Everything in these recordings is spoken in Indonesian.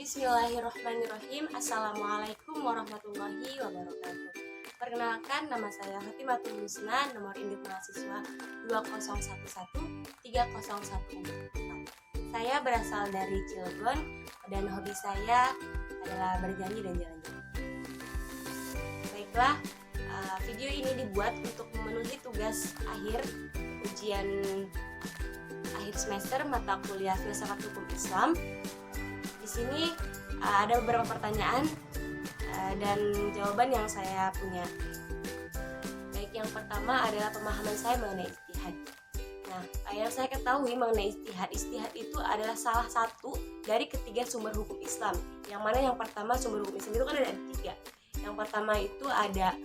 Bismillahirrahmanirrahim. Assalamualaikum warahmatullahi wabarakatuh. Perkenalkan, nama saya Hatimatul Husna, nomor induk mahasiswa 20113014. Saya berasal dari Cilegon dan hobi saya adalah bernyanyi dan jalan-jalan. Baiklah, video ini dibuat untuk memenuhi tugas akhir ujian akhir semester mata kuliah Filsafat Hukum Islam. Di sini ada beberapa pertanyaan dan jawaban yang saya punya. Baik, yang pertama adalah pemahaman saya mengenai ijtihad. Nah, yang saya ketahui mengenai ijtihad itu adalah salah satu dari ketiga sumber hukum Islam. Yang mana yang pertama sumber hukum Islam itu kan ada tiga. Yang pertama itu ada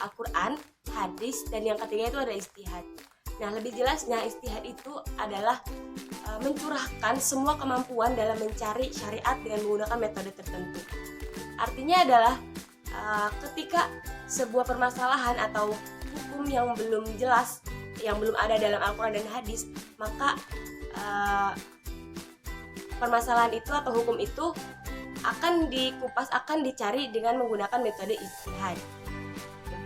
Al-Quran, hadis, dan yang ketiga itu ada ijtihad. Nah, lebih jelasnya ijtihad itu adalah mencurahkan semua kemampuan dalam mencari syariat dengan menggunakan metode tertentu. Artinya adalah ketika sebuah permasalahan atau hukum yang belum jelas, yang belum ada dalam Al-Quran dan hadis, maka permasalahan itu atau hukum itu akan dikupas, akan dicari dengan menggunakan metode ijtihad.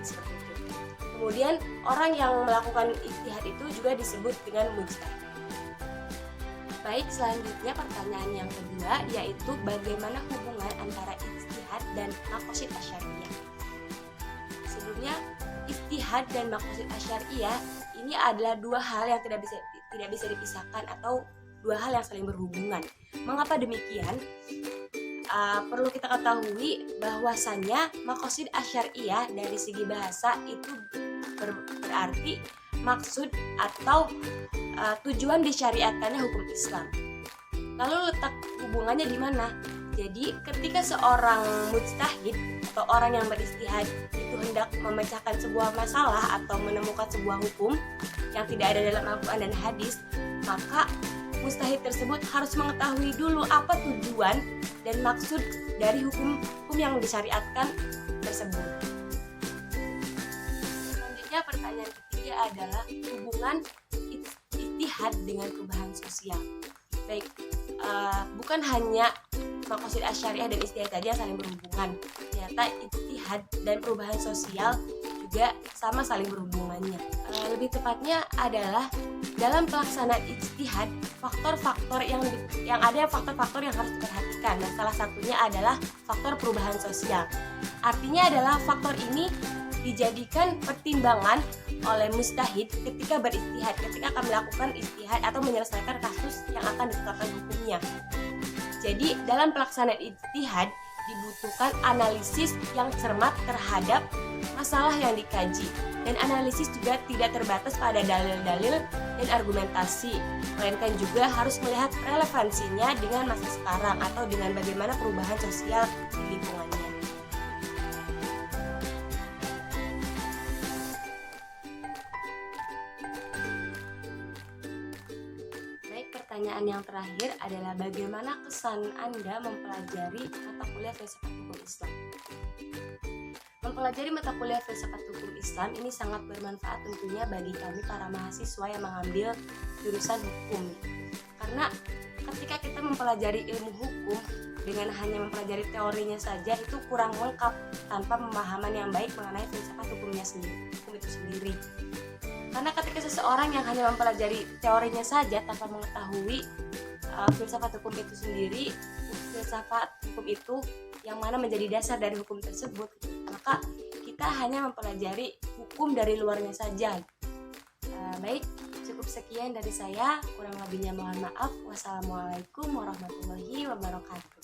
Seperti itu. Kemudian orang yang melakukan ijtihad itu juga disebut dengan mujtahid. Baik, selanjutnya pertanyaan yang kedua yaitu bagaimana hubungan antara ijtihad dan maqasid asyariyah. Sebelumnya, ijtihad dan maqasid asyariyah ini adalah dua hal yang tidak bisa dipisahkan atau dua hal yang saling berhubungan. Mengapa demikian? Perlu kita ketahui bahwasannya maqasid asyariyah dari segi bahasa itu berarti maksud atau tujuan disyariatkannya hukum Islam. Lalu letak hubungannya di mana? Jadi ketika seorang mujtahid atau orang yang berijtihad itu hendak memecahkan sebuah masalah atau menemukan sebuah hukum yang tidak ada dalam Al-Quran dan hadis, maka mujtahid tersebut harus mengetahui dulu apa tujuan dan maksud dari hukum yang disyariatkan tersebut. Selanjutnya pertanyaan ketiga adalah hubungan ijtihad dengan perubahan sosial. Baik, bukan hanya maqasid asyariah dan ijtihad saja saling berhubungan. Ternyata ijtihad dan perubahan sosial juga sama saling berhubungannya. Lebih tepatnya adalah dalam pelaksanaan ijtihad, faktor-faktor yang ada faktor-faktor yang harus diperhatikan. Nah, salah satunya adalah faktor perubahan sosial. Artinya adalah faktor ini dijadikan pertimbangan oleh mujtahid ketika berijtihad, ketika akan melakukan ijtihad atau menyelesaikan kasus yang akan ditetapkan hukumnya. Jadi dalam pelaksanaan ijtihad dibutuhkan analisis yang cermat terhadap masalah yang dikaji, dan analisis juga tidak terbatas pada dalil-dalil dan argumentasi, melainkan juga harus melihat relevansinya dengan masa sekarang atau dengan bagaimana perubahan sosial di lingkungannya. Pertanyaan yang terakhir adalah bagaimana kesan Anda mempelajari mata kuliah Filsafat Hukum Islam? Mempelajari mata kuliah Filsafat Hukum Islam ini sangat bermanfaat tentunya bagi kami para mahasiswa yang mengambil jurusan hukum. Karena ketika kita mempelajari ilmu hukum dengan hanya mempelajari teorinya saja itu kurang lengkap tanpa pemahaman yang baik mengenai filsafat hukum itu sendiri. Karena ketika seseorang yang hanya mempelajari teorinya saja tanpa mengetahui filsafat hukum itu sendiri, filsafat hukum itu yang mana menjadi dasar dari hukum tersebut, maka kita hanya mempelajari hukum dari luarnya saja. Baik, cukup sekian dari saya, kurang lebihnya mohon maaf. Wassalamualaikum warahmatullahi wabarakatuh.